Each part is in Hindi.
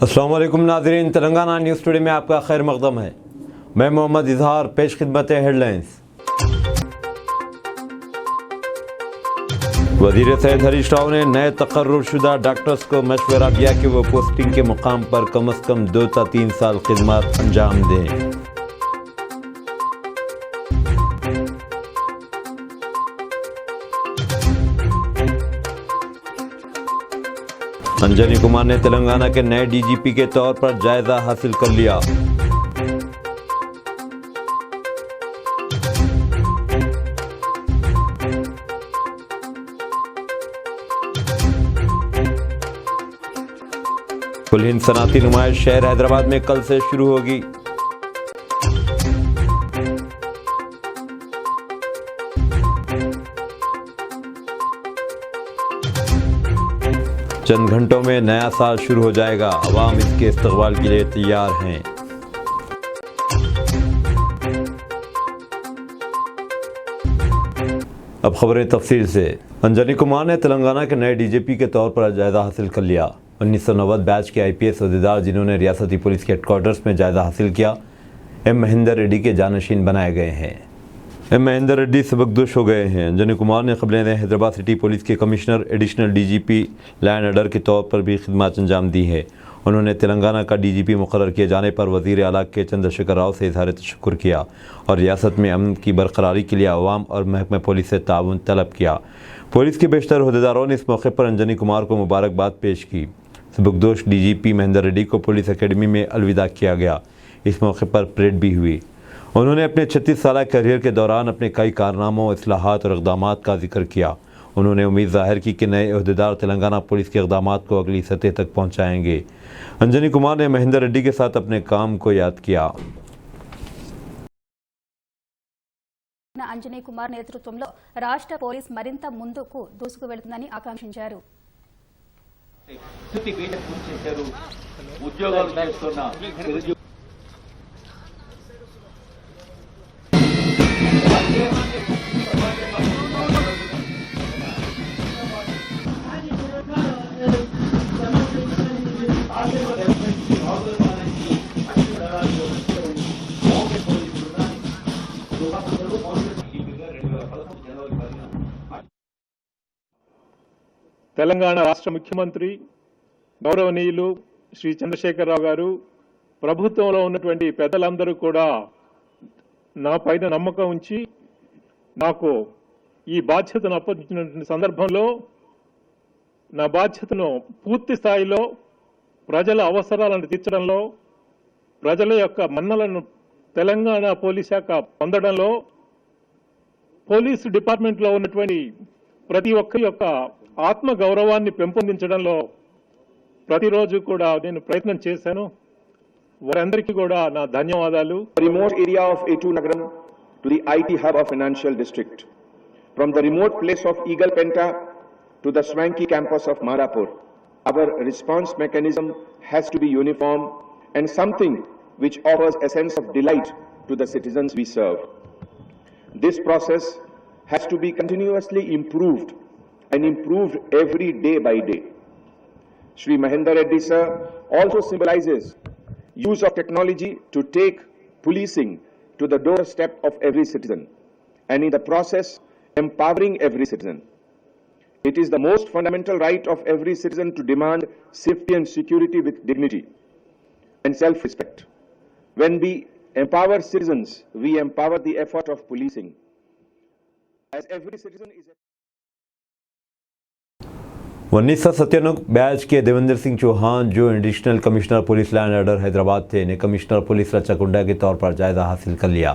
अस्सलाम वालेकुम नाज़रीन, तेलंगाना न्यूज़ टुडे में आपका खैर मक़दम है। मैं मोहम्मद इजहार, पेश खिदमत हेडलाइंस। वज़ीर सैयद हरीश राव ने नए तकर्रुरशुदा डॉक्टर्स को मशवरा दिया कि वो पोस्टिंग के मुकाम पर कम अज़ कम 2 से 3 साल खिदमत अंजाम दें। अंजनी कुमार ने तेलंगाना के नए डीजीपी के तौर पर जायजा हासिल कर लिया। कुल हिंद सनाती नुमाइश शहर हैदराबाद में कल से शुरू होगी। चंद घंटों में नया साल शुरू हो जाएगा, अवाम इसके इस्तकबाल के लिए तैयार हैं। अब खबरें तफसील से। अंजनी कुमार ने तेलंगाना के नए डीजीपी के तौर पर जायजा हासिल कर लिया। 1990 बैच के आईपीएस अहदेदार जिन्होंने रियासती पुलिस के हेडक्वार्टर्स में जायजा हासिल किया, एम महेंदर रेड्डी के जानशीन बनाए गए हैं। एम महेंदर रेड्डी सबकदोश हो गए हैं। अंजनी कुमार ने क़ब्ल हैदराबाद सिटी पुलिस के commissioner, additional DGP land order के तौर पर भी खिदमत अंजाम दी है। उन्होंने तेलंगाना का डीजीपी मुकर्रर किए जाने पर वज़ीर आला के चंद्रशेखर राव से इज़हार तशक्कुर किया और रियासत में अमन की बरकरारी के लिए अवाम और महकमा पुलिस से ताउन तलब किया। पुलिस के बेशतर अहदेदारों ने इस मौके पर अंजनी कुमार को मुबारकबाद पेश की। सबकदोश डीजीपी महेंदर रेड्डी को पुलिस अकेडमी में अलविदा किया गया। इस मौके पर परेड भी हुई। उन्होंने अपने 36 साल करियर के दौरान अपने कई कारनामों, इस्लाहात और इक़दामात का जिक्र किया। उन्होंने उम्मीद ज़ाहिर की कि नए अहदेदार तेलंगाना पुलिस के इक़दामात को अगली सतह तक पहुँचाएँगे। अंजनी कुमार ने महेंदर रेड्डी के साथ अपने काम को याद किया। అంజనీ కుమార్ నేతృత్వంలో రాష్ట్ర పోలీస్ మరింత ముందుకు దూసుకు వెళ్తుందని ఆకాంక్షించారు. ఉద్యోగాలు చేస్తున్న తెలంగాణ రాష్ట్ర ముఖ్యమంత్రి గౌరవనీయులు శ్రీ చంద్రశేఖరరావు గారు, ప్రభుత్వంలో ఉన్నటువంటి పెద్దలందరూ కూడా నా పైన నమ్మకం ఉంచి నాకు ఈ బాధ్యతను అప్పగించినటువంటి సందర్భంలో నా బాధ్యతను పూర్తి స్థాయిలో ప్రజల అవసరాలను తీర్చడంలో, ప్రజల యొక్క మన్నలను తెలంగాణ పోలీస్ శాఖ పొందడంలో, పోలీసు డిపార్ట్మెంట్లో ఉన్నటువంటి ప్రతి ఒక్కరి యొక్క ఆత్మ గౌరవాన్ని పెంపొందించడంలో ప్రతిరోజు కూడా నేను ప్రయత్నం చేశాను. వారందరికీ కూడా నా ధన్యవాదాలు. Remote area of A2 Nagaram to the IT hub of Financial District, from the remote place of Eagle Penta to the swanky campus of Marapur, our response mechanism has to be uniform and something which offers a sense of delight to the citizens we serve. This process has to be continuously improved and improved every day by day. Shri Mehender Reddy sir also symbolizes use of technology to take policing to the doorstep of every citizen, and in the process empowering every citizen. It is the most fundamental right of every citizen to demand safety and security with dignity and self-respect. When we empower citizens, we empower the effort of policing. As every citizen is 1997 batch के देवेंद्र सिंह चौहान, जो additional commissioner police land order Hyderabad थे, ने कमिश्नर पुलिस रचाकुंडा के तौर पर जायजा हासिल कर लिया।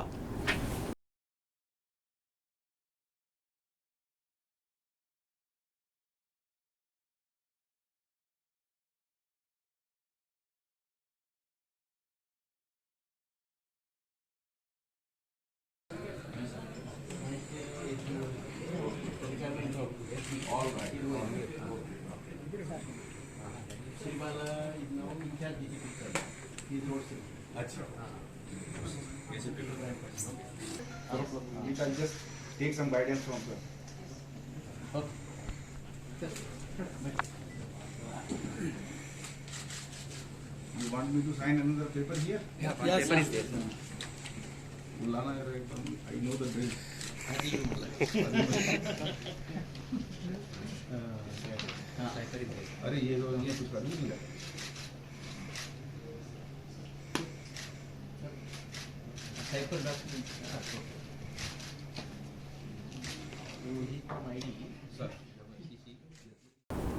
You can just take some guidance from her. You want me to sign another paper here? Yeah, paper is there. Ulana, I know the drill. अरे ये जो ये कुछ कर नहीं रहा।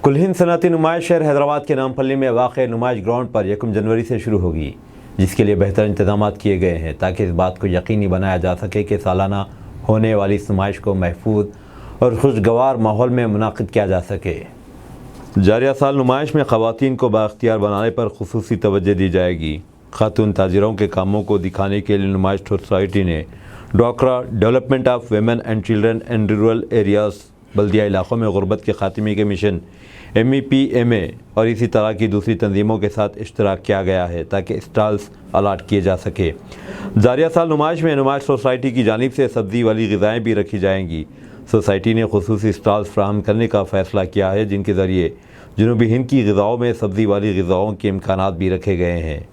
कुल्हिन सनअती नुमाइश शहर हैदराबाद के नामपल्ली में वाक़ नुमाइश ग्राउंड पर 1 जनवरी से शुरू होगी, जिसके लिए बेहतर इंतजाम किए गए हैं ताकि इस बात को यकीनी बनाया जा सके कि सालाना होने वाली इस नुमाइश को महफूज और खुशगवार माहौल में मुनाकिद किया जा सके। जारिया साल नुमाइश में ख़वातीन को बाख्तियार बनाने पर खुसूसी तवज्जो दी जाएगी। खातून ताजिरों के कामों को दिखाने के लिए नुमाइश सोसाइटी ने ड्वाक्रा development of women and children and rural areas बल्दिया इलाक़ों में गुर्बत के ख़ात्मे के मिशन MEPMA और इसी तरह की दूसरी तंजीमों के साथ इश्तराक किया गया है ताकि स्टॉल्स अलाट किए जा सके। जारिया साल नुमाइश में नुमाइश सोसाइटी की जानिब से सब्ज़ी वाली ग़िज़ाएँ भी रखी जाएंगी। सोसाइटी ने खुसूसी स्टॉल्स फ्राहम करने का फ़ैसला किया है, जिनके ज़रिए जनूबी हिंद की ग़िज़ाओं में सब्ज़ी वाली ग़िज़ाओं के इम्कानात भी रखे गए हैं।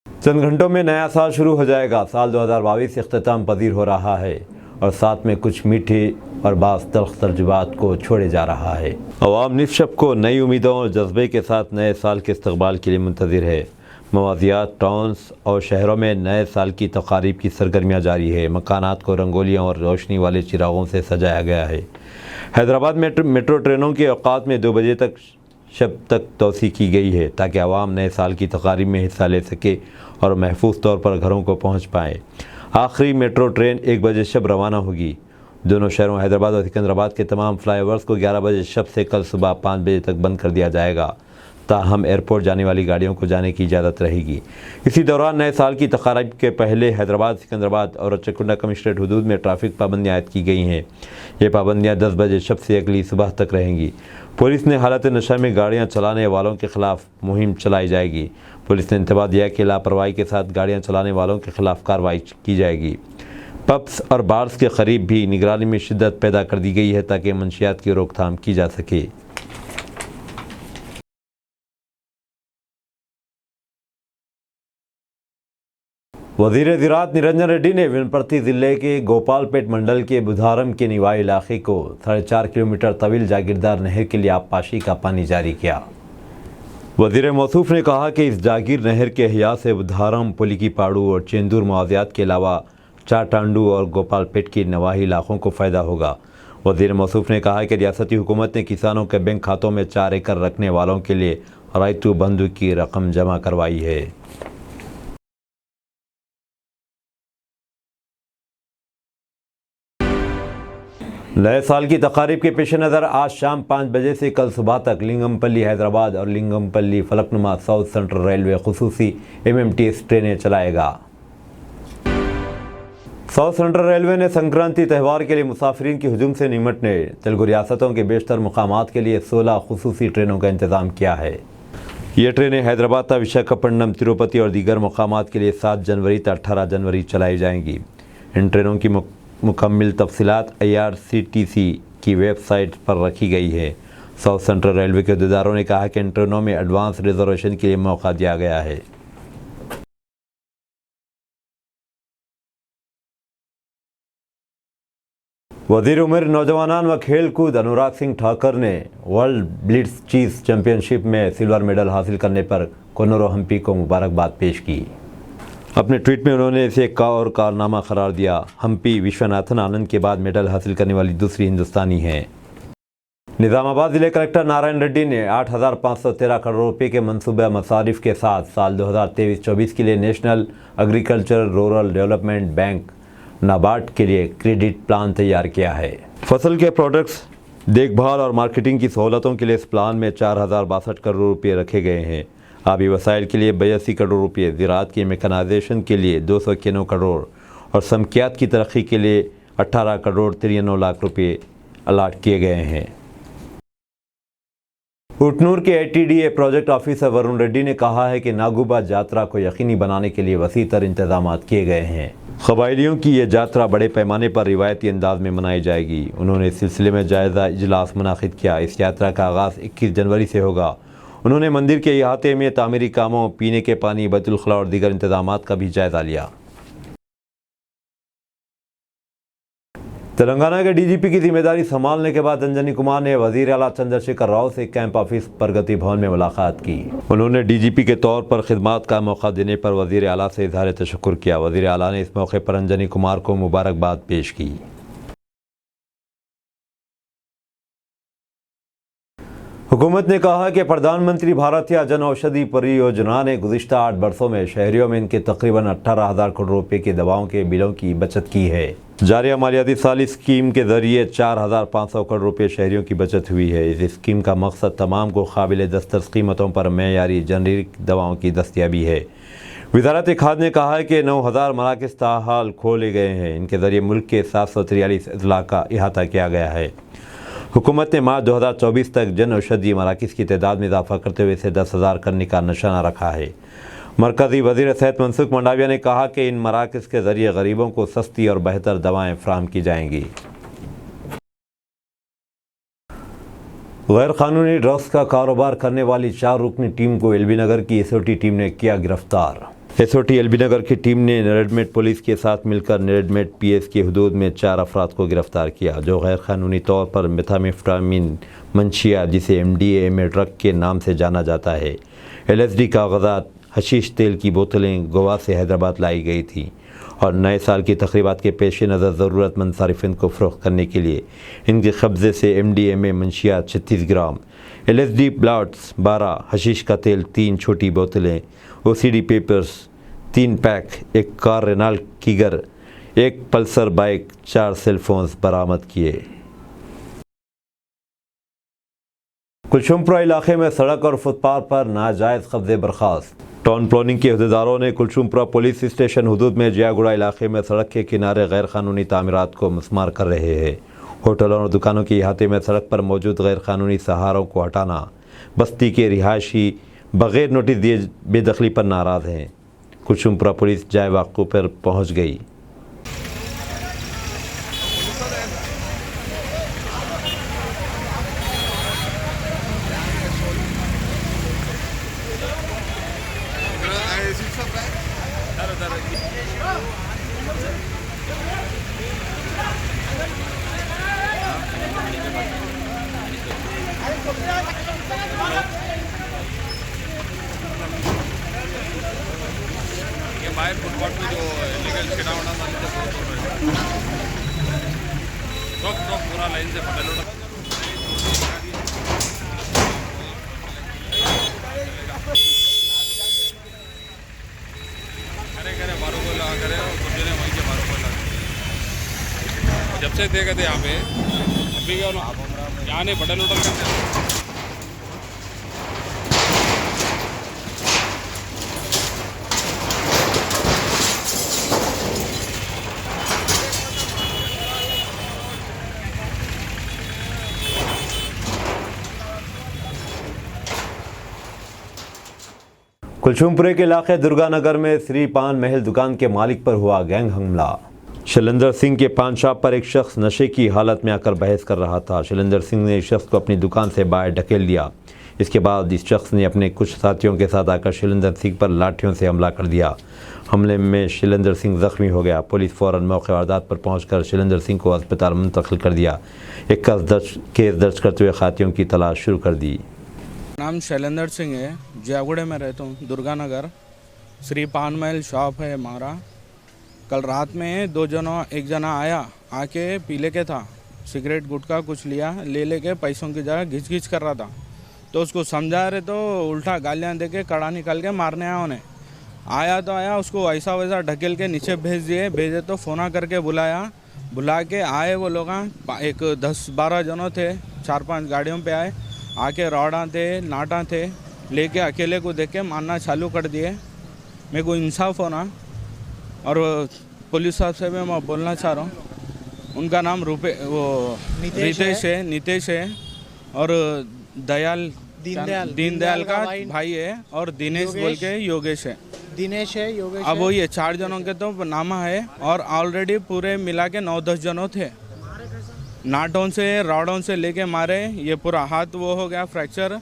चंद घंटों में नया साल शुरू हो जाएगा। साल 2022 इख्तिताम पजीर हो रहा है और साथ में कुछ मीठे और बास तल्ख तजुर्बात को छोड़े जा रहा है। अवाम निस्शब को नई उम्मीदों और जज्बे के साथ नए साल के इस्तकबाल के लिए मुंतज़िर है। मवाज़ियात, टाउन्स और शहरों में नए साल की तक़ारीब की सरगर्मियाँ जारी है। मकानात को रंगोलियों और रोशनी वाले चिरागों से सजाया गया है। हैदराबाद में मेट्रो ट्रेनों के औक़ात में 2 बजे तक शब तक तोसी की गई है ताकि आवाम नए साल की तक़ारीब में हिस्सा ले सके और महफूज तौर पर घरों को पहुँच पाएँ। आखिरी मेट्रो ट्रेन 1 बजे शब रवाना होगी। दोनों शहरों हैदराबाद और सिकंदराबाद के तमाम फ्लाईओवर्स को 11 बजे शब से कल सुबह 5 बजे तक बंद कर दिया जाएगा। ताहम एयरपोर्ट जाने वाली गाड़ियों को जाने की इजाज़त रहेगी। इसी दौरान नए साल की तक़ारीब के पहले हैदराबाद, सिकंदराबाद और रचकुंडा कमिश्नरेट हुदूद में ट्रैफिक पाबंदियाँ आयद की गई हैं। ये पाबंदियाँ 10 बजे शब से अगली सुबह तक रहेंगी। पुलिस ने हालत नशा में गाड़ियाँ चलाने वालों के ख़िलाफ़ मुहिम चलाई जाएगी। पुलिस ने इंतबाह दिया कि लापरवाही के साथ गाड़ियाँ चलाने वालों के ख़िलाफ़ कार्रवाई की जाएगी। पब्स और बार्स के करीब भी निगरानी में शिद्दत पैदा कर दी गई है ताकि मंशियात की रोकथाम की जा सके। वज़ीर ज़राअत निरंजन रेड्डी ने विनपर्ती ज़िले के गोपालपेट मंडल के बुधारम के निवाई इलाके को 4.5 किलोमीटर तवील जागीरदार नहर के लिए आबपाशी का पानी जारी किया। वज़ीर मौसूफ ने कहा कि इस जागीर नहर के अहिया से बुधारम, पुलिकीपाड़ू और चेंदूर मवाज़ियात के अलावा चाटांडू और गोपालपेट के नवाही इलाकों को फ़ायदा होगा। वज़ीर मौसूफ ने कहा कि रियासती हुकूमत ने किसानों के बैंक खातों में 4 एकड़ रखने वालों के लिए रायतू बंधु की रकम जमा करवाई है। नए साल की तक़ारीब के पेश नज़र आज शाम 5 बजे से कल सुबह तक लिंगमपल्ली हैदराबाद और Lingampally Falaknuma South Central Railway खुसूसी MMTS ट्रेनें चलाएगा। साउथ सेंट्रल रेलवे ने संक्रांति त्यौहार के लिए मुसाफिरीन के हुजूम से निमटने तेलुगु रियासतों के बेशतर मुकामात के लिए 16 खुसूसी ट्रेनों का इंतज़ाम किया है। ये ट्रेनें हैदराबाद, विशाखापट्टनम, तिरुपति और दीगर मुकामात के लिए 7 जनवरी से 18 जनवरी चलाई जाएंगी। इन ट्रेनों की मुकम्मल तफसीलात IRCTC की वेबसाइट पर रखी गई है। साउथ सेंट्रल रेलवे के अहदेदारों ने कहा कि इन ट्रेनों में एडवांस रिजर्वेशन के लिए मौका दिया गया है। वज़ीर उमर, नौजवानान व खेल कूद अनुराग सिंह ठाकर ने वर्ल्ड ब्लिट्स चीज़ चैम्पियनशिप में सिल्वर मेडल हासिल करने पर कोनोरो हम्पी को मुबारकबाद पेश की। अपने ट्वीट में उन्होंने इसे एक और कारनामा करार दिया। हम्पी विश्वनाथन आनंद के बाद मेडल हासिल करने वाली दूसरी हिंदुस्तानी हैं। निज़ामाबाद ज़िले कलेक्टर नारायण रेड्डी ने 8,513 करोड़ रुपये के मनसूबा मसारिफ के साथ साल 2023-24 के लिए national agriculture rural development bank NABARD के लिए क्रेडिट प्लान तैयार किया है। फसल के प्रोडक्ट्स देखभाल और मार्केटिंग की सहूलतों के लिए इस प्लान में 4,062 करोड़ रुपये रखे गए हैं। आबी वसाइल के लिए 82 करोड़ रुपये, ज़राअत की मेकनाइजेशन के लिए 291 करोड़ और समकियात की तरक्की के लिए 18 करोड़ 93 लाख रुपये अलाट किए गए हैं। उटनूर के ATDA project officer Varun Reddy ने कहा है कि नागुबा यात्रा को यकीनी बनाने के लिए वसी तर इंतजाम किए गए हैं। कबायलियों की ये यात्रा बड़े पैमाने पर रिवायती अंदाज में मनाई जाएगी। उन्होंने इस सिलसिले में जायज़ा इजलास मुनाकिद किया। इस यात्रा का आगाज़ 21 जनवरी से होगा। उन्होंने मंदिर के अहाते में तामीरी कामों, पीने के पानी, बैतुल खला और दीगर इंतजामात का भी जायज़ा लिया। तेलंगाना के DGP की जिम्मेदारी संभालने के बाद अंजनी कुमार ने वजीर आला चंद्रशेखर राव से कैंप ऑफिस प्रगति भवन में मुलाकात की। उन्होंने DGP के तौर पर खिदमात का मौका देने पर वजीर आला से इजहार तशक्कुर किया। वजीर आला ने इस मौके पर अंजनी कुमार को मुबारकबाद पेश की। हुकूमत ने कहा कि प्रधानमंत्री भारतीय जन औषधि परियोजना ने गुज़िश्ता 8 वर्षों में शहरियों में इनके तकरीबन 18,000 करोड़ रुपए के दवाओं के बिलों की बचत की है। जारिया मालियाती साल इस स्कीम के ज़रिए 4,500 करोड़ रुपए शहरियों की बचत हुई है। इस स्कीम का मकसद तमाम को काबिल दस्तरस कीमतों पर मेयारी जेनरिक दवाओं की दस्तयाबी है। वज़ारत खाद ने कहा है कि 9,000 मराकज़ ताहाल खोले गए हैं। इनके ज़रिए मुल्क के 743 अजला का अहाता किया गया है। हुकूमत ने मार्च 2024 तक जन औषधि मराकज़ की तादाद में इजाफा करते हुए इसे 10,000 करने का निशाना रखा है। मरकज़ी वज़ीर सेहत मनसुख मंडाविया ने कहा कि इन मराकज़ के ज़रिए गरीबों को सस्ती और बेहतर दवाएँ फ़राहम की जाएंगी। गैर कानूनी ड्रग्स का कारोबार करने वाली 4 रुकनी टीम को एलबी नगर की SOT टीम ने किया गिरफ्तार। SOT एलबी नगर की टीम ने नेरेडमेट पुलिस के साथ मिलकर नेरेडमेट PS की हदूद में 4 अफराद को गिरफ्तार किया जो गैर कानूनी तौर पर मेथाम्फेटामिन मंशिया, जिसे MDMA ड्रग के नाम से जाना जाता है, LSD कागजात, हशीश तेल की बोतलें गोवा से हैदराबाद लाई गई थी और नए साल की तकरीबात के पेश नज़र ज़रूरतमंद सारिफिन को फ़रोख्त करने के लिए इनके कब्ज़े से MDMA मंशिया 36 ग्राम, LSD ब्लॉट्स 12, हशीश का तेल 3 छोटी बोतलें, OCD पेपर्स 3 पैक, एक कार रेनाल्ट कीगर, एक पल्सर बाइक, 4 सेलफोन्स बरामद किए। कुलशुमपुरा इलाके में सड़क और फुटपाथ पर नाजायज़ कब्जे बर्खास्त। टाउन प्लानिंग के अहदेदारों ने कुलशुमपुरा पुलिस स्टेशन हदूद में जियागुड़ा इलाके में सड़क के किनारे गैर कानूनी तामीरात को मस्मार कर रहे हैं। होटलों और दुकानों के अहाते में सड़क पर मौजूद गैर कानूनी सहारों को हटाना, बस्ती के रिहायशी बग़ैर नोटिस दिए बेदखली पर नाराज़ हैं। कुलशुमपुरा पुलिस जाए वाक़े पर पहुँच गई। बाहर फुटपाथ में जो इलीगल छिड़ा होना था सब पूरा लाइन से पकड़ लो। करे बारों को लगा करे और कुछ ने वहीं के बारों को लगा जब से देखे थे यहाँ पे अभी यहाँ नहीं बटन उठल करते। कुलशुमपुरे के इलाके दुर्गानगर में श्री पान महल दुकान के मालिक पर हुआ गैंग हमला। शैलेंद्र सिंह के पान शॉप पर एक शख्स नशे की हालत में आकर बहस कर रहा था। शैलेंद्र सिंह ने इस शख्स को अपनी दुकान से बाहर ढकेल दिया। इसके बाद इस शख्स ने अपने कुछ साथियों के साथ आकर शैलेंद्र सिंह पर लाठियों से हमला कर दिया। हमले में शैलेंद्र सिंह जख्मी हो गया। पुलिस फ़ौरन मौके वारदात पर पहुंचकर शैलेंद्र सिंह को अस्पताल मुंतकिल कर दिया। एक केस दर्ज करते हुए खातियों की तलाश शुरू कर दी। नाम शैलेंद्र सिंह है, जियागुड़े में रहता हूँ, दुर्गानगर। श्री पान महल शॉप है हमारा। कल रात में एक जना आया, आके पीले के था, सिगरेट गुटखा कुछ लिया, लेके पैसों की जगह घिच कर रहा था। तो उसको समझा रहे तो उल्टा गालियाँ दे के कड़ा निकाल के मारने आया उन्हें। आया तो आया, उसको ऐसा वैसा ढकेल के नीचे भेजे तो फ़ोना करके बुला के आए वो लोग। एक 10-12 जनों थे, 4-5 गाड़ियों पे आए, आके रौड़ा थे, नाटा थे, लेके अकेले को देख के मारना चालू कर दिए। मेरे को इंसाफ होना। और पुलिस साहब से भी मैं बोलना चाह रहा हूँ, उनका नाम नितेश है और दीनदयाल का भाई है और दिनेश बोल के योगेश है। दिनेश है, योगेश अब है। वो ये 4 जनों के तो नामा है और ऑलरेडी पूरे मिला के 9-10 जनों थे। नाटों से रॉडों से लेके मारे, ये पूरा हाथ वो हो गया फ्रैक्चर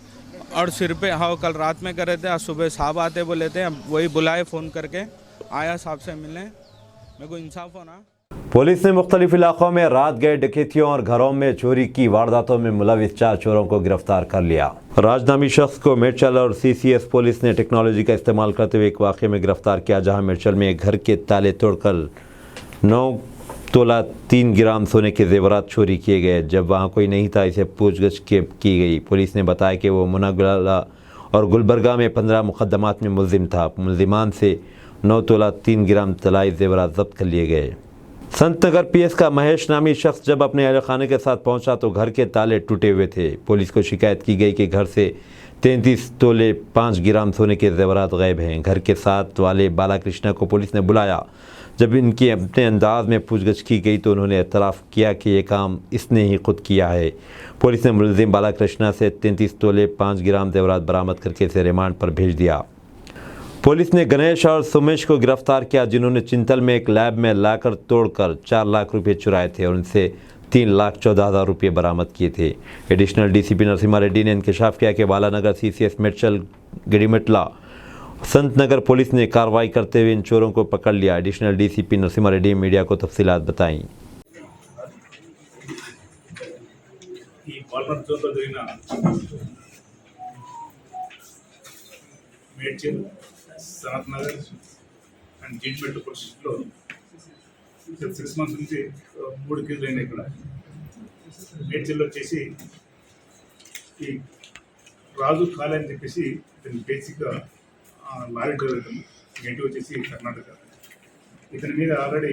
और सिर पे। हाँ, कल रात में कर रहे थे, आज सुबह साहब आते बोले थे, वही बुलाए फ़ोन करके, आया साहब से मिलने, मेरे को इंसाफ होना। पुलिस ने मुख्तलिफ इलाकों में रात गए डकैतियों और घरों में चोरी की वारदातों में मुलविस 4 चोरों को गिरफ्तार कर लिया। राजनामी शख्स को मिर्चल और CCS पुलिस ने टेक्नोलॉजी का इस्तेमाल करते हुए एक वाक़े में गिरफ्तार किया, जहां मिर्चल में एक घर के ताले तोड़कर 9 तोला 3 ग्राम सोने के जेवरात चोरी किए गए। जब वहां कोई नहीं था, इसे पूछगछ की गई। पुलिस ने बताया कि वो मुनागला और गुलबर्गा में 15 मुकदमात में मुलजिम था। मुलजिमान से 9 तोला 3 ग्राम तलाई जेवरात जब्त कर लिए गए। संतनगर PS का महेश नामी शख्स जब अपने अहल खाने के साथ पहुंचा तो घर के ताले टूटे हुए थे। पुलिस को शिकायत की गई कि घर से 33 तोले 5 ग्राम सोने के जेवरात गायब हैं। घर के साथ वाले बालाकृष्णा को पुलिस ने बुलाया। जब इनकी अपने अंदाज में पूछगछ की गई तो उन्होंने एतराफ़ किया कि ये काम इसने ही खुद किया है। पुलिस ने मुलजिम बालाकृष्णा से 33 तोले 5 ग्राम जेवरात बरामद करके इसे रिमांड पर भेज दिया। पुलिस ने गणेश और सुमेश को गिरफ्तार किया, जिन्होंने चिंतल में एक लैब में लाकर तोड़कर 4 लाख रुपये चुराए थे और उनसे 3,14,000 रुपये बरामद किए थे। एडिशनल DCP नरसिम्हा रेड्डी ने इंकशाफ किया कि बालानगर CCS मिर्चल गिड़ीमटला संतनगर पुलिस ने कार्रवाई करते हुए इन चोरों को पकड़ लिया। Additional DCP Narasimha Reddy media को तफसीलात बताईं। సనత్ నగర్ అండ్ గిడ్మెట్ పరిస్థితిలో 6 మంత్స్ నుంచి 3 కేసులు అయినాయి. ఇక్కడ మేడ్చల్లో వచ్చేసి ఈ రాజు కాలే అని చెప్పేసి ఇతను బేసిక్గా లారీ డ్రైవర్, నేటివ్ వచ్చేసి కర్ణాటక. ఇతని మీద ఆల్రెడీ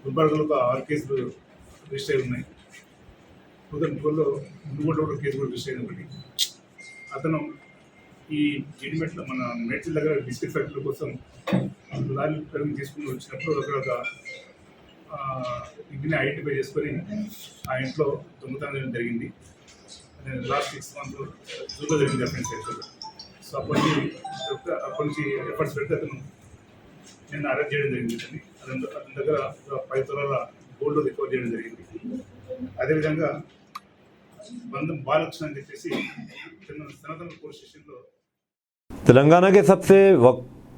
గుల్బర్గాలో ఒక 6 కేసులు రిజిస్టర్ అయి ఉన్నాయి. 2012లో ముందుగోడ కేసు కూడా రిజిస్టర్ అయిన ఒకటి. అతను ఈ గిడిమెట్లో మన మేడ్చల్ దగ్గర బిస్కెట్ ఫ్యాక్టరీ కోసం లారీ పెరుగు తీసుకుని వచ్చినప్పుడు అక్కడ ఇంటిని ఐడెంటిఫై చేసుకొని ఆ ఇంట్లో దొంగతనం చేయడం జరిగింది. లాస్ట్ 6 మంత్స్ జూన్లో జరిగింది అఫెన్స్ యాక్చువల్గా. సో అప్పటి నుంచి ఎఫర్ట్స్ పెడితే అతను నిన్న అరెస్ట్ చేయడం జరిగింది. అతని దగ్గర 5 తులాల గోల్డ్ రికవర్ చేయడం జరిగింది. అదేవిధంగా బాలకృష్ణ అని చెప్పేసి సనాతన పోలీస్ స్టేషన్లో तेलंगाना के सबसे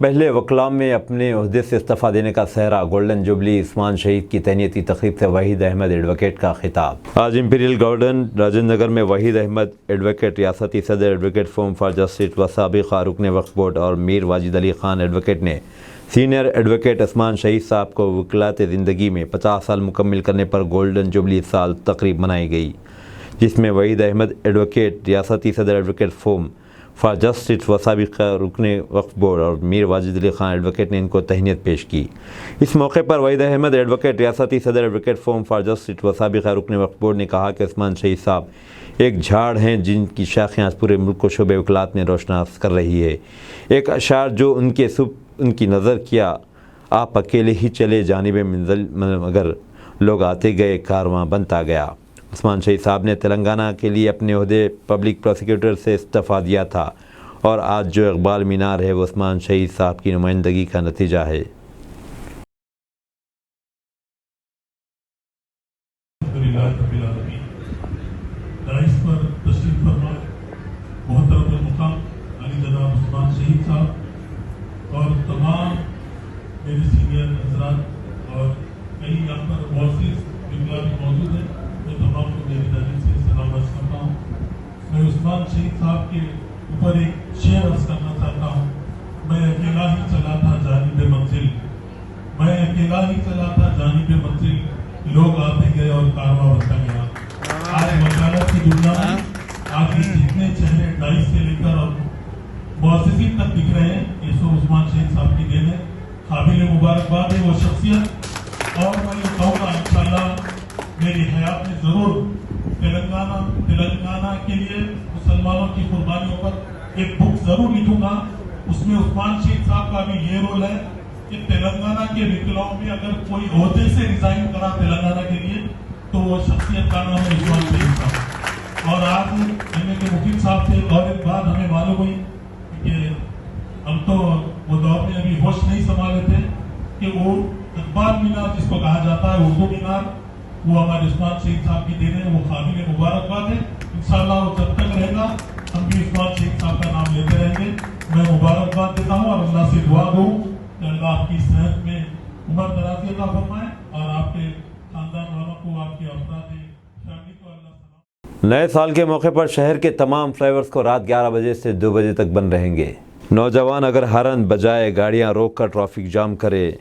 पहले वकला में अपने ओहदे से इस्तीफ़ा देने का सहरा गोल्डन जुबली उस्मान शहीद की तहनीती तकरीब से वहीद अहमद एडवोकेट का खिताब। आज इंपीरियल गार्डन राजेंद्र नगर में वहीद अहमद एडवोकेट, रियासती सदर एडवोकेट फोरम फॉर जस्टिस व साबिक़ रुकन वक्फ बोर्ड और मीर वाजिद अली खान एडवोकेट ने सीनियर एडवोकेट उस्मान शहीद साहब को वकलात ज़िंदगी में 50 साल मुकम्मिल करने पर गोल्डन जुबली साल तकरीब मनाई गई, जिसमें वहीद अहमद एडवोकेट, रियासती सदर एडवोकेट फोरम फॉर जस्टिस व साबिक़ रुकन वक्फ बोर्ड और मीर वाजिद अली खान एडवोकेट ने इनको तहनीत पेश की। इस मौके पर वहीद अहमद एडवोकेट, रियासती सदर एडवोकेट फोरम फॉर जस्टिस व साबिक़ रुकन वक्फ बोर्ड ने कहा कि उस्मान शहीद साहब एक झाड़ हैं जिनकी शाखें आज पूरे मुल्क को शोबे वकलात में रोशनास कर रही है। एक अशार जो उनकी नज़र किया, आप अकेले ही चले जानिब मंजिल मगर लोग आते गए कारवां बनता गया। उस्मान शहीद साहब ने तेलंगाना के लिए अपने ओहदे पब्लिक प्रोसिक्यूटर से इस्तीफ़ा दिया था और आज जो इकबाल मीनार है वो उस्मान शहीद साहब की नुमाइंदगी का नतीजा है। और तमाम मेरे सीनियर हजरात और कई यहाँ पर बॉसेस मौजूद हैं, तो तमाम को मेरी जानिब से सलाम अर्ज़ करता हूँ। मैं उस्मान शहीद साहब के ऊपर एक शेर अर्ज़ करना चाहता हूँ। मैं अकेला ही चला था जानिब मंजिल, मैं अकेला ही चला था जानिब मंजिल, लोग आते गए और कारवां बनता गया। आज वकालत की दुनिया में आपके जितने चेहरे 22 से लेकर और मुअज़्ज़िज़ीन तक दिख रहे हैं, ये सब उस्मान शहीद साहब की देन है। काबिल मुबारकबाद है वो शख्सियत। और मैं ये कहूँगा इंशाअल्लाह मेरी हयात में जरूर तेलंगाना के लिए मुसलमानों की कुर्बानियों पर एक बुक जरूर लिखूंगा। उसमें उस्मान शहीद साहब का भी ये रोल है कि तेलंगाना के विकलांग में अगर कोई ओहदे से रिजाइन करा तेलंगाना के लिए तो वो शख्सियत का नाम है उस्मान शहीद साहब। और आज एमए के मुखिल साहब से और एक बात हमें मालूम हुई कि हम तो वो दौर में अभी होश नहीं संभाले थे कि वो इकबाल मीनार जिसको कहा जाता है उर्दू मीनार, वो हमारे उस्मान शेख साहब की देन है, वो काबिल मुबारकबाद है। इंशाअल्लाह वो जब तक रहेगा हम भी उस्मान शेख साहब का नाम लेते रहेंगे। मैं मुबारकबाद देता हूँ और अल्लाह से दुआ दूँ कि अल्लाह आपकी सेहत में उम्र दराज़ी अता फरमाए और आपके खानदान वालों को, आपके अफराद फैमिली को अल्लाह। नए साल के मौके पर शहर के तमाम फ्लाईओवर्स को रात 11 बजे से 2 बजे तक बंद रहेंगे। नौजवान अगर हॉर्न बजाए, गाड़ियां रोककर ट्रैफिक जाम करे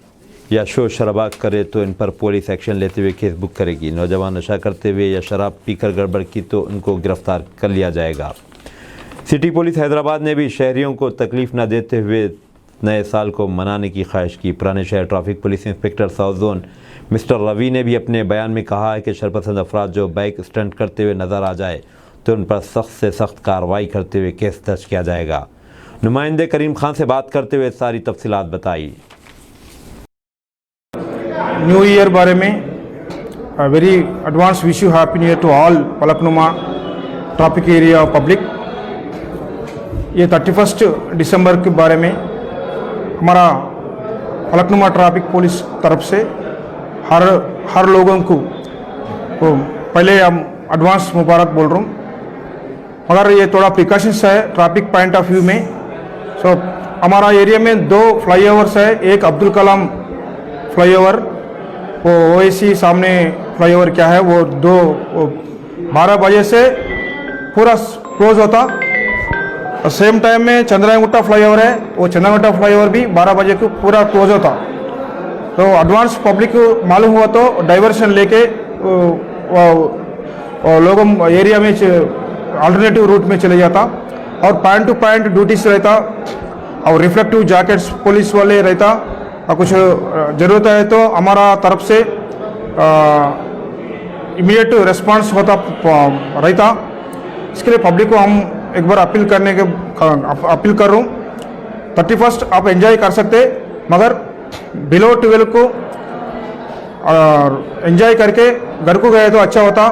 या शोर शराबा करे तो इन पर पुलिस एक्शन लेते हुए केस बुक करेगी। नौजवान नशा करते हुए या शराब पीकर गड़बड़ की तो उनको गिरफ्तार कर लिया जाएगा। सिटी पुलिस हैदराबाद ने भी शहरियों को तकलीफ न देते हुए नए साल को मनाने की ख्वाहिश की। पुराने शहर traffic police inspector south zone mister Ravi ने भी अपने बयान में कहा है कि शरपसंद अफराद जो बाइक स्टंट करते हुए नज़र आ जाए तो उन पर सख्त से सख्त कार्रवाई करते हुए केस दर्ज किया जाएगा। नुमाइंदे करीम खान से बात करते हुए सारी तफसीलात बताई। न्यू ईयर बारे में very advance wish you happy new year to all Falaknuma traffic area public. ये 31 दिसंबर के बारे में हमारा फलकनुमा ट्रैफिक पुलिस तरफ से हर लोगों को पहले हम एडवांस मुबारक बोल रहा हूँ, मगर ये थोड़ा प्रिकॉशंस है ट्रैफिक पॉइंट ऑफ व्यू में। सो हमारा एरिया में 2 फ्लाईओवर्स है, एक अब्दुल कलाम फ्लाईओवर, वो ओएसी सामने फ्लाईओवर क्या है वो 12 बजे से पूरा क्लोज होता। और सेम टाइम में चंद्रायनगुट्टा फ्लाईओवर है, वो चंद्रायनगुट्टा फ्लाईओवर भी 12 बजे को पूरा क्लोज होता। तो एडवांस पब्लिक को मालूम हुआ तो डाइवर्शन लेके लोगों एरिया में अल्टरनेटिव रूट में चले जाता और पॉइंट टू पॉइंट ड्यूटीज रहता और रिफ्लेक्टिव जैकेट्स पुलिस वाले रहता। और कुछ ज़रूरत है तो हमारा तरफ से इमीडिएट रिस्पांस होता रहता। इसके लिए पब्लिक को हम एक बार अपील कर रहा हूँ, 31 आप एंजॉय कर सकते, मगर बिलो 12 को एंजॉय करके घर को गए तो अच्छा होता।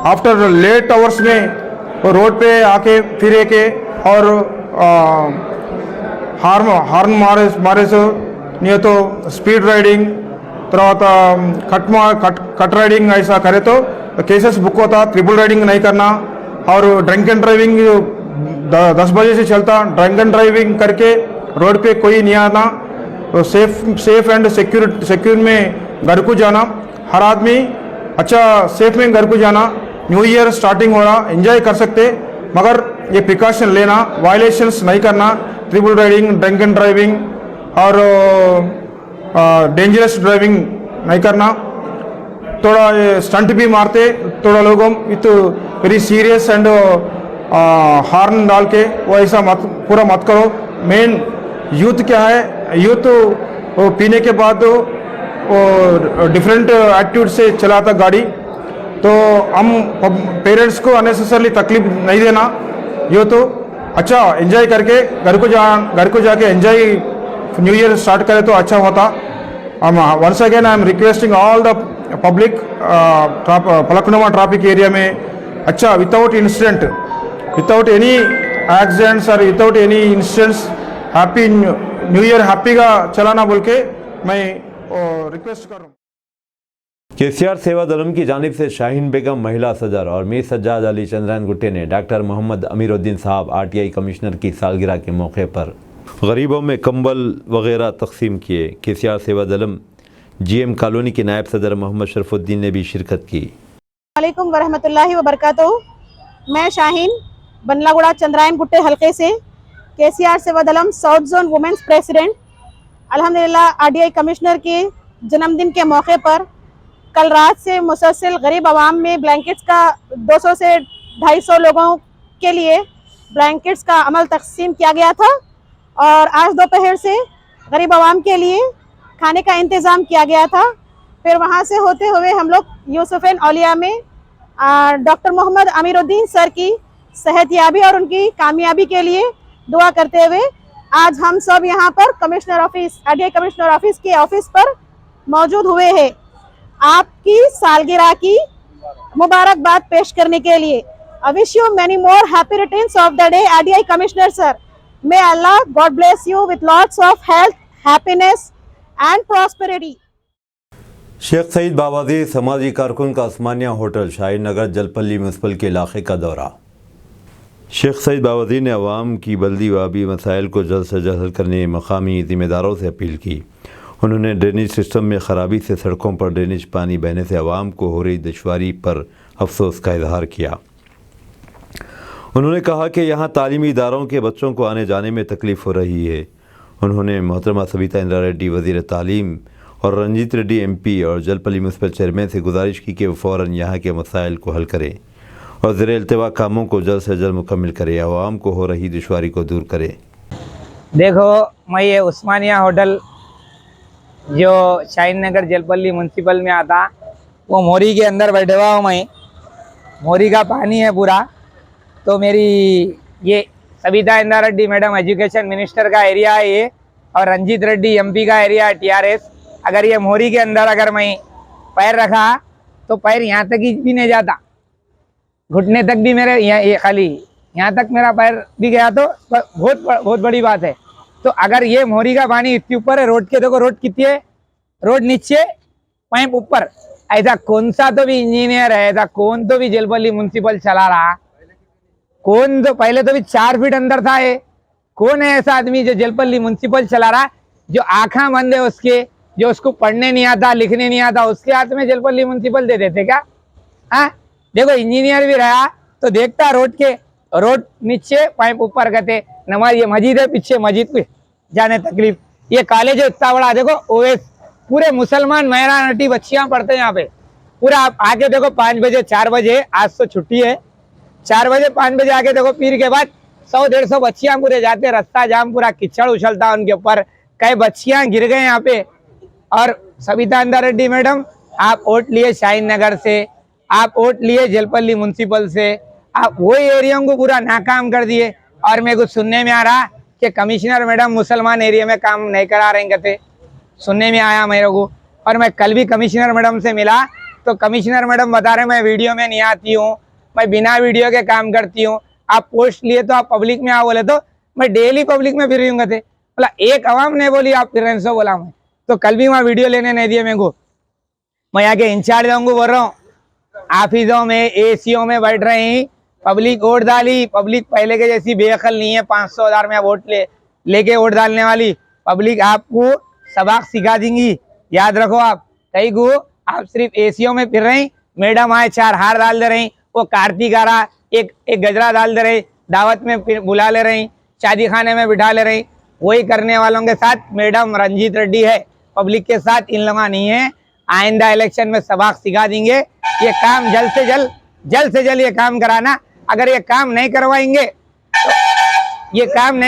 आफ्टर लेट आवर्स में वो रोड पे आके फिरे के और हार्न मारे सो नहीं तो स्पीड राइडिंग తర్వాత कट राइडिंग ऐसा करे तो केसेस बुक होता। ट्रिपल राइडिंग नहीं करना और ड्रिंक एंड ड्राइविंग 10 बजे से चलता। ड्रिंक एंड ड्राइविंग करके रोड पे कोई नहीं आना, तो सेफ एंड सिक्योर में घर को जाना। हर आदमी अच्छा सेफ में घर को जाना। न्यू ईयर स्टार्टिंग हो रहा, एंजॉय कर सकते, मगर ये प्रिकॉशन लेना, वायलेशंस नहीं करना, triple riding, drink and driving और डेंजरस ड्राइविंग नहीं करना। थोड़ा ये स्टंट भी मारते थोड़ा लोगों with very serious and horn डाल के वो ऐसा पूरा मत करो। मेन यूथ क्या है, यूथ वो पीने के बाद वो डिफरेंट एटीट्यूड से चलाता गाड़ी, तो हम पेरेंट्स को अननेसेसरली तकलीफ नहीं देना। यो तो अच्छा एंजॉय करके घर को जाके एंजॉय न्यू ईयर स्टार्ट करे तो अच्छा होता। Once again I am requesting all the public Falaknuma traffic area में अच्छा without incident, without any accidents और without any incidents happy new year हैप्पीगा चलाना बोल के मैं रिक्वेस्ट कर रहा हूँ। केसीआर सेवा दलम की जानिब से शाहीन बेगम महिला सदर और मीर सज्जाद अली चंद्रायनगुट्टे ने डॉक्टर मोहम्मद अमीरुद्दीन साहब आरटीआई कमिश्नर की सालगिरह के मौके पर गरीबों में कंबल वगैरह तकसीम किए। केसीआर सेवा दलम जीएम कॉलोनी के नायब सदर मोहम्मद शरफुद्दीन ने भी शिरकत की। वालेकुम वरहमतुल्लाहि वबरकातुहू। मैं शाहीन बनलागुड़ा चंद्रायनगुट्टे हल्के से केसीआर सेवा दलम साउथ जोन वुमेंस प्रेसिडेंट। अल्हम्दुलिल्लाह आरटीआई कमिश्नर के जन्मदिन के मौके पर कल रात से मुसलसल गरीब आवाम में ब्लैंकेट्स का 200 से 250 लोगों के लिए ब्लैंकेट्स का अमल तकसीम किया गया था और आज दोपहर से गरीब आवाम के लिए खाने का इंतज़ाम किया गया था। फिर वहां से होते हुए हम लोग यूसुफैन औलिया में डॉक्टर मोहम्मद अमीरुद्दीन सर की सेहतयाबी और उनकी कामयाबी के लिए दुआ करते हुए आज हम सब यहाँ पर commissioner office RTI commissioner office के ऑफिस पर मौजूद हुए हैं आपकी सालगिरह की मुबारकबाद पेश करने के लिए। I wish you many more happy returns of the day, ADI Commissioner sir. May Allah God bless you with lots of health, happiness and prosperity. Sheikh Saeed बाबाजी समाजी कारकुन का उस्मानिया होटल शाहीन नगर जलपल्ली म्यूनसिपल के इलाके का दौरा। शेख सईद बाबाजी ने अवाम की बल्दी वाबी मसाइल को जल्द से जल्द हल करने मकामी ज़िम्मेदारों से अपील की। उन्होंने ड्रेनेज सिस्टम में ख़राबी से सड़कों पर ड्रेनेज पानी बहने से अवाम को हो रही दुश्वारी पर अफसोस का इजहार किया। उन्होंने कहा कि यहाँ तालीमी इदारों के बच्चों को आने जाने में तकलीफ़ हो रही है। उन्होंने मोहतरमा सविता इंदिरा रेड्डी वज़ीर तालीम और रंजीत रेड्डी एमपी और जलपल्ली म्यूनसिपल चेयरमैन से गुजारिश की कि वो फ़ौरन यहाँ के मसाइल को हल करें और ज़ेर इल्तिवा कामों को जल्द से जल्द मुकम्मल करे, आवाम को हो रही दुश्वारी को दूर करे। देखो, मैं ये उस्मानिया होटल जो शाहीन नगर जलपल्ली म्यूनसिपल में आता, वो मोरी के अंदर बैठे हुआ हूँ मैं। मोरी का पानी है पूरा। तो मेरी ये Savita Indira Reddy madam education minister का एरिया है ये, और रंजीत रेड्डी एमपी का एरिया है टीआरएस। अगर ये मोरी के अंदर अगर मैं पैर रखा तो पैर यहाँ तक ही भी नहीं जाता, घुटने तक भी मेरे ये खाली यहाँ तक मेरा पैर भी गया तो बहुत बड़ी बात है। तो अगर ये मोरी का पानी इतनी ऊपर है, रोड के देखो रोड कितनी है, रोड नीचे पाइप ऊपर, ऐसा कौन सा तो भी इंजीनियर है, ऐसा कौन तो भी जलपल्ली म्यूनसिपल चला रहा, कौन तो पहले तो भी 4 फीट अंदर था ये, कौन है ऐसा आदमी जो जलपल्ली म्यूनसिपल चला रहा, जो आँखें बंद है उसके, जो उसको पढ़ने नहीं आता लिखने नहीं आता, उसके हाथ में जलपल्ली म्यूनसिपल दे देते क्या? हाँ देखो, इंजीनियर भी रहा तो देखता रोड के, रोड नीचे पाइप ऊपर कहते नमाज, ये मस्जिद है पीछे, मस्जिद पे जाने तकलीफ। ये कॉलेज है इतना बड़ा, देखो ओएस, पूरे मुसलमान माइनॉरिटी बच्चियां पढ़ते हैं यहाँ पे। पूरा आप आके देखो 5 बजे 4 बजे, आज तो छुट्टी है, 4 बजे 5 बजे आके देखो, पीर के बाद 100-150 बच्चियां पूरे जाते, रास्ता जाम, पूरा कीचड़ उछलता उनके ऊपर, कई बच्चियां गिर गए यहाँ पे। और सविता इंदिरा रेड्डी मैडम, आप वोट लिए शाहीन नगर से, आप वोट लिए जलपल्ली म्यूनसिपल से, आप वही एरिया को पूरा नाकाम कर दिए। और मेरे को सुनने में आ रहा कि कमिश्नर मैडम मुसलमान एरिया में काम नहीं करा रहे कहते, सुनने में आया मेरे को। और मैं कल भी कमिश्नर मैडम से मिला तो कमिश्नर मैडम बता रहे मैं वीडियो में नहीं आती हूँ, मैं बिना वीडियो के काम करती हूँ, आप पोस्ट लिए तो आप पब्लिक में आओ, बोले तो मैं डेली पब्लिक में फिर रही हूँ कहते। बोला एक आवाम ने बोली आप फिर सो, बोला मैं तो कल भी वहाँ वीडियो लेने नहीं दिए मेरे को। मैं यहाँ के इंचार्ज को बोल रहा हूँ, ऑफिसों में एसीओ में बैठ रहे हैं, पब्लिक वोट डाली, पब्लिक पहले के जैसी बेअकल नहीं है, 500,000 में वोट लेके वोट डालने वाली पब्लिक आपको सबक सिखा देंगी, याद रखो आप। कई को आप सिर्फ एसीओ में फिर रहे, मैडम आए 4 हार डाल दे रही, वो कार्तिक आ रहा एक गजरा डाल दे रही, दावत में बुला ले रही, शादी खाने में बिठा ले रही, वही करने वालों के साथ मैडम रंजीत रेड्डी है, पब्लिक के साथ इन लोग नहीं है। आइंदा इलेक्शन में सबक सिखा देंगे। ये काम जल्द से जल्द ये काम कराना। अगर ये काम नहीं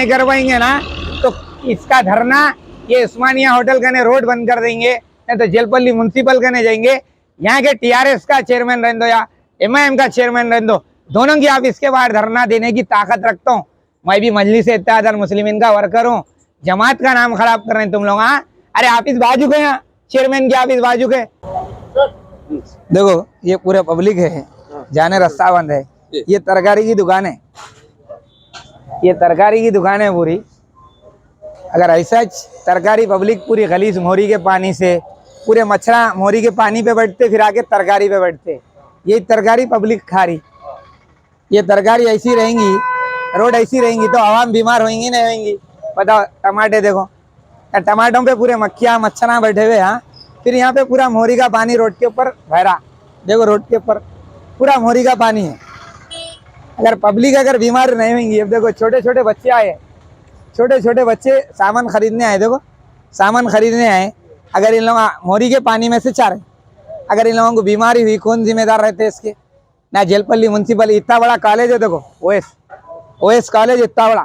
करवाएंगे ना तो इसका धरना, ये उस्मानिया होटल का रोड बंद कर देंगे, नहीं तो जलपल्ली म्यूनसिपल करने जाएंगे। यहाँ के टीआरएस का चेयरमैन रहने दो या एमआईएम का चेयरमैन रहने दो, दोनों की आप इसके बाहर धरना देने की ताकत रखता हूँ। मैं भी मजलिस इत्तेहादुल मुस्लिमीन का वर्कर हूँ, जमात का नाम खराब कर रहे हैं तुम लोग। हाँ अरे ऑफिस बाजू के, यहाँ चेयरमैन की ऑफिस बाजू के, देखो ये पूरे पब्लिक है, जाने रास्ता बंद है। ये तरकारी की दुकान है, ये तरकारी की दुकान है पूरी। अगर ऐसा तरकारी पब्लिक पूरी गलीज मोरी के पानी से, पूरे मच्छरा मोरी के पानी पे बैठते, फिर आके तरकारी पे बैठते, ये तरकारी पब्लिक खा रही। ये तरकारी ऐसी रहेंगी, रोड ऐसी रहेंगी तो आवाम बीमार होंगी नहीं होंगी? बताओ। टमाटे देखो, टमाटों पे पूरे मक्खियाँ मच्छरा बैठे हुए। हाँ फिर यहाँ पे पूरा मोरी का पानी रोड के ऊपर बहरा, देखो रोड के ऊपर पूरा मोरी का पानी है। अगर पब्लिक अगर बीमार नहीं होंगी, अब देखो छोटे छोटे बच्चे आए, छोटे छोटे बच्चे सामान खरीदने आए, देखो सामान खरीदने आए, अगर इन लोग मोरी के पानी में से चार, अगर इन लोगों को बीमारी हुई कौन जिम्मेदार रहते इसके? ना जलपल्ली म्यूनसिपल, इतना बड़ा कॉलेज है देखो, ओएस कॉलेज इतना बड़ा,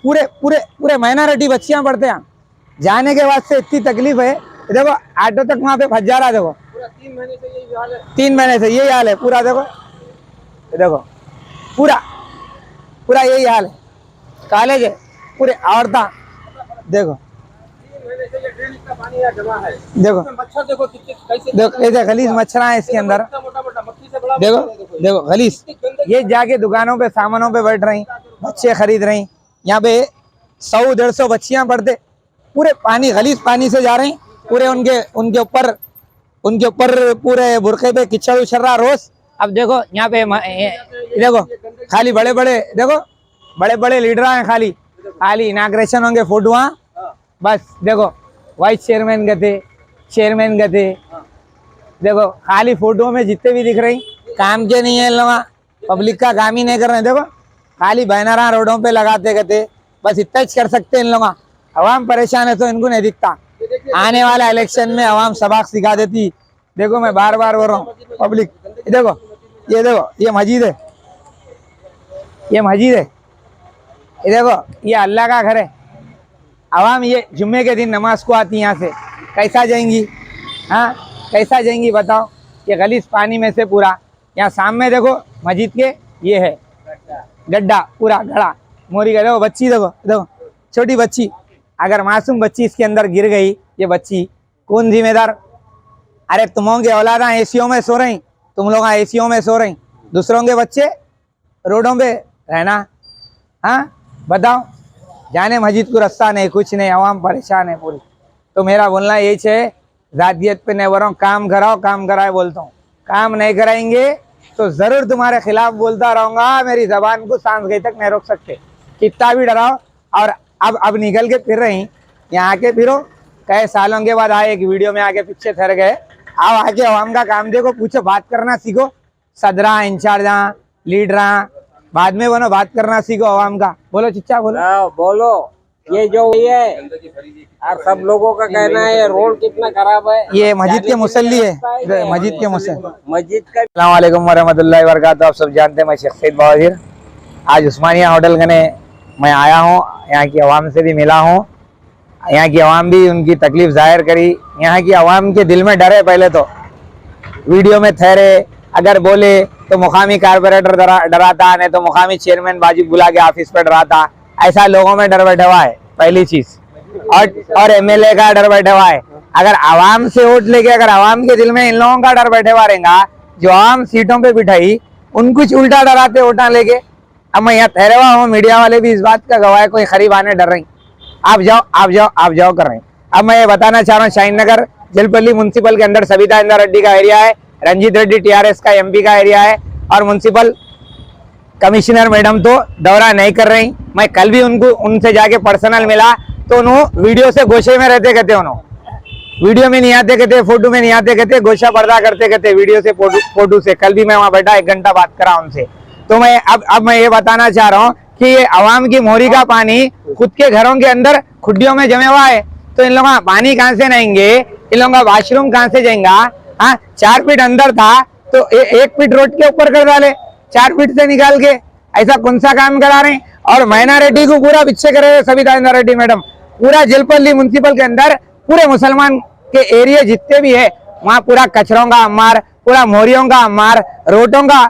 पूरे पूरे पूरे माइनॉरिटी बच्चियां पढ़ते हैं। जाने के बाद से इतनी तकलीफ है, देखो ऑटो तक वहाँ पे फंस जा रहा है। देखो 3 महीने से यही हाल है, 3 महीने से यही हाल है पूरा। देखो पूरा पूरा यही हाल है, कॉलेज है पूरे औरता, देखो देखो मच्छर, देखो कैसे, देखो ऐसे गलीज मच्छर है इसके अंदर, देखो देखो गलीज ये जाके दुकानों पे सामानों पे बैठ रही, बच्चे खरीद रही। यहाँ पे 100-150 बच्चियां पढ़ते, पूरे पानी गलीज पानी से जा रही, पूरे उनके ऊपर पूरे बुरके पे कीचड़ उछल रहा रोज। अब देखो यहाँ पे देखो खाली बड़े बड़े लीडर हैं, खाली इनाग्रेशन होंगे फोटो, बस देखो वाइस चेयरमैन गए थे, देखो खाली फोटो में जितने भी दिख रही काम के नहीं है लोग, पब्लिक का काम ही नहीं कर रहे। देखो खाली बैनर रोडों पे लगाते कहते, बस इतना ही कर सकते हैं इन लोग। अवाम परेशान है तो इनको नहीं दिखता। आने वाला इलेक्शन में अवाम सबक सिखा देती। देखो मैं बार बार बोल रहा हूँ, पब्लिक देखो, ये देखो ये मस्जिद है, ये देखो ये अल्लाह का घर है। अवाम ये जुम्मे के दिन नमाज को आती यहाँ से, कैसा जाएंगी? हाँ कैसा जाएंगी बताओ? ये गलीज पानी में से पूरा, यहाँ सामने देखो मस्जिद के ये है गड्ढा, पूरा गड़ा मोरी का। देखो बच्ची, देखो छोटी बच्ची, अगर मासूम बच्ची इसके अंदर गिर गई, ये बच्ची कौन जिम्मेदार? अरे तुमों के औलादा एसीओ में सो रही, तुम लोग एसीओ में सो रही, दूसरों के बच्चे रोडों पे रहना। हाँ बताओ, जाने मस्जिद को रास्ता नहीं, कुछ नहीं, अवाम परेशान है पूरी। तो मेरा बोलना यही है, जातियत पे नहीं बोल रहा हूँ, काम कराओ बोलता हूँ। काम नहीं कराएंगे तो जरूर तुम्हारे खिलाफ बोलता रहूंगा। मेरी जबान को सांस गई तक नहीं रोक सकते, कितना भी डराओ। और अब निकल के फिर रही, यहाँ आके फिरो, कई सालों के बाद आए, एक वीडियो में आके पीछे ठहर गए। अब आके अवाम का काम देखो, पूछो, बात करना सीखो। सदरा, इंचार्जा, लीडरा, बाद में बनो, बात करना सीखो अवाम का। बोलो चिच्चा, बोलो। ये जो है और सब लोगों का कहना है रोड कितना खराब है। ये मस्जिद के मुसल्ली है, मस्जिद का अस्सलाम वालेकुम वरहमतुल्लाहि वबरकातुहू। आप सब जानते हैं मैं शेख सईद बवाजीर। आज उस्मानिया होटल गने मैं आया हूँ, यहाँ की आवाम से भी मिला हूँ। यहाँ की आवाम भी उनकी तकलीफ जाहिर करी। यहाँ की आवाम के दिल में डर है, पहले तो वीडियो में ठहरे, अगर बोले तो मुकामी कारपोरेटर डराता, नहीं तो मुकामी चेयरमैन बाजी बुला के ऑफिस पर डराता। ऐसा लोगों में डर बैठा हुआ है, पहली चीज। और एमएलए का डर बैठा हुआ है। अगर आवाम से वोट लेके, अगर आवाम के दिल में इन लोगों का डर बैठे हुआ रहेगा, जो आम सीटों पे बिठाई उन कुछ उल्टा डराते वोटा लेके। अब मैं यहाँ ठहरे हुआ हूँ, मीडिया वाले भी इस बात का गवाह है, कोई खरीब आने डर रही, आप जाओ कर रहे हैं। अब मैं ये बताना चाह रहा हूँ, शाहीन नगर जलपल्ली म्युनिसिपल के अंदर सविता इंदिरा रेड्डी का एरिया है, रंजीत रेड्डी टीआरएस का एमपी का एरिया है, और म्युनिसिपल कमिश्नर मैडम तो दौरा नहीं कर रही। मैं कल भी उनसे जाके पर्सनल मिला तो उन्होंने वीडियो से गोशे में रहते कहते, उन्होंने वीडियो में नहीं आते कहते, फोटो में नहीं आते कहते, गोशा पर्दा करते कहते, वीडियो से फोटो से। कल भी मैं वहां बैठा 1 घंटा बात करा उनसे। तो मैं अब मैं ये बताना चाह रहा हूँ कि ये आवाम की मोरी का पानी खुद के घरों के अंदर खुड्डियों में जमे हुआ है, तो इन लोगों का पानी कहाँ से नहाएंगे? इन लोगों का वॉशरूम कहाँ से जाएगा? हाँ 4 फीट अंदर था तो 1 फीट रोड के ऊपर कर डाले, 4 फीट से निकाल के। ऐसा कौन सा काम करा रहे हैं? और मैना रेड्डी को पूरा पीछे करे सविता इंदिरा रेड्डी मैडम। पूरा जलपल्ली म्युनिसिपल के अंदर पूरे मुसलमान के एरिया जितने भी है, वहाँ पूरा कचरों का अम्मार, पूरा मोरियों का अम्मार, रोडों का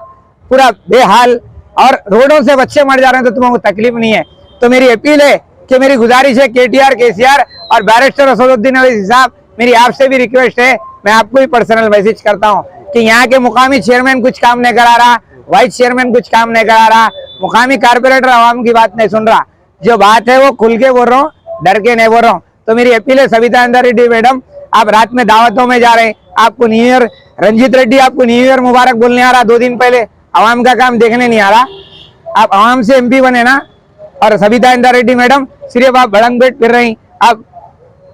पूरा बेहाल, और रोडों से बच्चे मर जा रहे हैं तो तुमको तकलीफ नहीं है। तो मेरी अपील है कि मेरी गुजारिश है, केटीआर, केसीआर और बैरिस्टर असदुद्दीन अवैसी साहब, मेरी आपसे भी रिक्वेस्ट है, मैं आपको भी पर्सनल मैसेज करता हूँ कि यहाँ के मुकामी चेयरमैन कुछ काम नहीं करा रहा, वाइस चेयरमैन कुछ काम नहीं करा रहा, मुकामी कारपोरेटर आवाम की बात नहीं सुन रहा। जो बात है वो खुल के बोल रहा हूँ, डर के नहीं बोल रहा हूँ। तो मेरी अपील है सविता इंदिरा रेड्डी मैडम, आप रात में दावतों में जा रहे हैं, आपको न्यू ईयर, रंजीत रेड्डी आपको न्यू ईयर मुबारक बोलने आ रहा 2 दिन पहले, आवाम का काम देखने नहीं आ रहा। आप आवाम से एमपी बने ना। और सविता इंदिरा रेड्डी मैडम सिर्फ आप बड़ंगपेट फिर रही, आप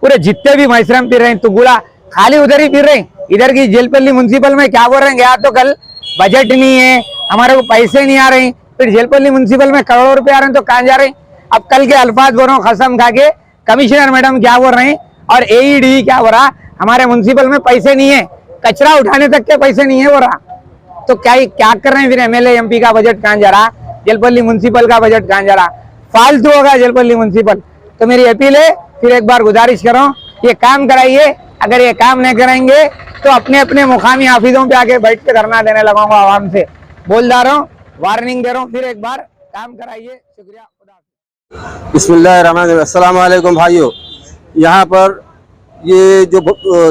पूरे जितने भी मैसरम फिर रहे, तुगुड़ा खाली उधर ही फिर रहे। इधर की जलपल्ली म्युनिसिपल में क्या बोल रहे हैं? गया तो कल बजट नहीं है, हमारे को पैसे नहीं आ रहे, फिर जलपल्ली म्युनिसिपल में करोड़ों रुपए आ रहे हैं तो कहाँ जा रहे हैं? अब कल के अल्फाज बोल रहा हूँ कसम खा के, कमिश्नर मैडम क्या बोल रहे हैं और एईडी क्या बोल रहा, हमारे म्युनिसिपल में पैसे नहीं है, कचरा उठाने तक के पैसे नहीं है बोल रहा। तो क्या कर रहे हैं फिर? एमएलए एमपी का बजट कहाँ जा रहा, जलपल्ली म्युनिसिपल का बजट कहाँ जा रहा? फालतू होगा जलपल्ली म्युनिसिपल। तो मेरी अपील है, फिर एक बार गुजारिश कर रहा हूँ, ये काम कराइए। अगर ये काम नहीं कराएंगे तो अपने अपने मुकामी ऑफिसों पे आके बैठ के धरना देने लगाऊंगा। आवाम से बोल जा रहा हूँ, वार्निंग दे रहा हूँ, फिर एक बार काम कराइए। शुक्रिया। बिस्मिल्लाहिर्रहमानिर्रहीम। अस्सलाम वालेकुम भाइयों। यहाँ पर ये जो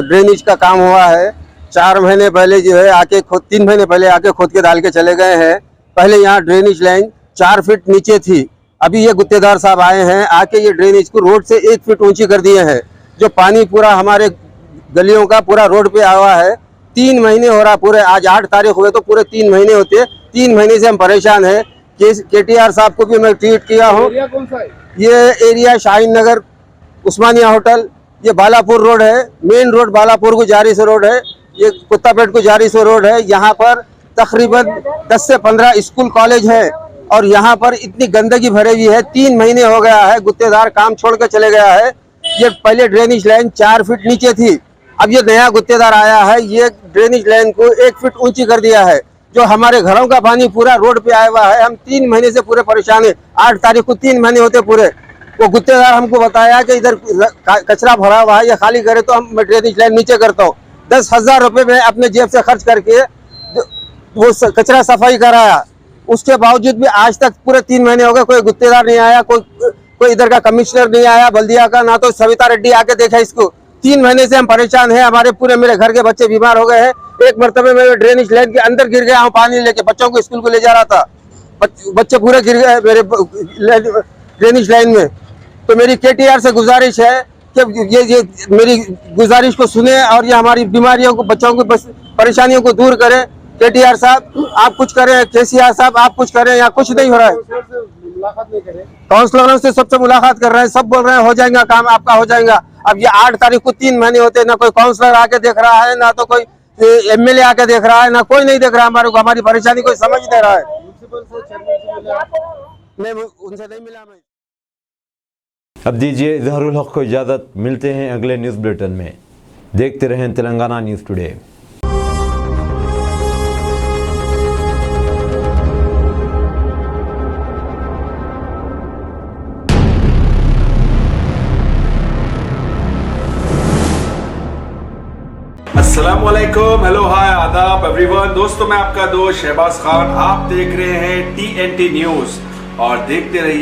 ड्रेनेज का काम हुआ है, 4 महीने पहले जो है आके खोद, 3 महीने पहले आके खोद के डाल के चले गए हैं। पहले यहाँ ड्रेनेज लाइन 4 फीट नीचे थी। अभी ये गुत्तेदार साहब आए हैं, आके ये ड्रेनेज को रोड से 1 फीट ऊंची कर दिए हैं। जो पानी पूरा हमारे गलियों का पूरा रोड पे आया हुआ है। 3 महीने हो रहा, पूरे आज 8 तारीख हुए तो पूरे 3 महीने होते। 3 महीने से हम परेशान हैं। KTR साहब को भी मैं ट्वीट किया हूँ। कौन सा है? ये एरिया शाहीन नगर उस्मानिया होटल, ये बालापुर रोड है, मेन रोड बालापुर को जारी से रोड है, ये कुत्तापेट को जारी से रोड है। यहाँ पर तकरीबन 10 से 15 स्कूल कॉलेज है और यहाँ पर इतनी गंदगी भरी हुई है। 3 महीने हो गया है, गुत्तेदार काम छोड़ कर चले गया है। ये पहले ड्रेनेज लाइन 4 फीट नीचे थी, अब ये नया गुत्तेदार आया है, ये ड्रेनेज लाइन को 1 फीट ऊंची कर दिया है। जो हमारे घरों का पानी पूरा रोड पे आया हुआ है। हम 3 महीने से पूरे परेशान है। 8 तारीख को 3 महीने होते पूरे। वो गुत्तेदार हमको बताया कि इधर कचरा भरा हुआ है, ये खाली करे तो हम ड्रेनेज लाइन नीचे करता हूँ। 10,000 रुपये में अपने जेब से खर्च करके वो कचरा सफाई कराया। उसके बावजूद भी आज तक पूरे 3 महीने हो गए, कोई गुत्तेदार नहीं आया, कोई इधर का कमिश्नर नहीं आया बल्दिया का, ना तो सविता रेड्डी आके देखा इसको। 3 महीने से हम परेशान हैं। हमारे पूरे मेरे घर के बच्चे बीमार हो गए हैं। एक मरतबे में ड्रेनेज लाइन के अंदर गिर गया हूँ, पानी लेके बच्चों को स्कूल को ले जा रहा था, बच्चे पूरे गिर गए मेरे ड्रेनेज लाइन में। तो मेरी KTR से गुजारिश है कि ये मेरी गुजारिश को सुने और ये हमारी बीमारियों को, बच्चों की परेशानियों को दूर करें। KTR साहब आप कुछ करें, KCR साहब आप कुछ करें, यहाँ कुछ नहीं हो रहा है। काउंसलरों से सबसे मुलाकात कर रहे हैं, सब बोल रहे हैं हो जाएगा काम, आपका हो जाएगा। अब ये 8 तारीख को 3 महीने होते, ना कोई काउंसलर आके देख रहा है, ना तो कोई MLA आके देख रहा है, ना कोई नहीं देख रहा हमारे को, हमारी परेशानी कोई समझ नहीं रहा है। मैं उनसे नहीं मिला। मैं अब दीजिए इजहारुल हक को इजाज़त। मिलते हैं अगले न्यूज़ बुलेटिन में। देखते रहें तेलंगाना न्यूज़ टुडे। अस्सलामुअलैकुम, हेलो, हाय, आदाब एवरीवन। दोस्तों मैं आपका दोस्त शहबाज खान, आप देख रहे हैं TNT न्यूज और देखते रहिए